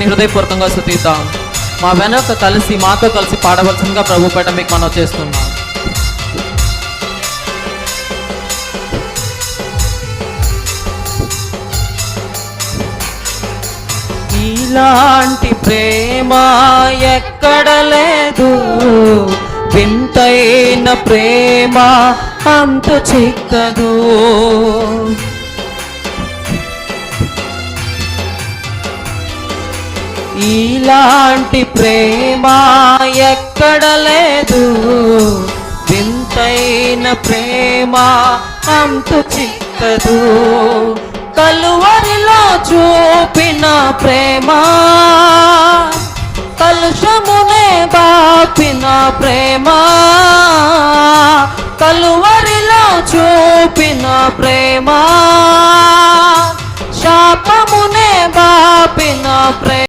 హృదయపూర్వకంగా స్తుతిద్దాం. మా వెనక కలిసి మాతో కలిసి పాడవలసిందిగా ప్రభు పేట మీకు మనం చేస్తున్నాం. ఇలాంటి ప్రేమ ఎక్కడ లేదు, వింతైన ప్రేమ అంతు చిక్కదు. ఇలాంటి ప్రేమ ఎక్కడ లేదు, వింతైన ప్రేమ అంతు చిక్కదు. కలువరిలో చూపిన ప్రేమ, కలుషమునే బాపిన ప్రేమ, కలువరిలో చూపిన ప్రేమ, శాపమునే బాపిన ప్రేమ.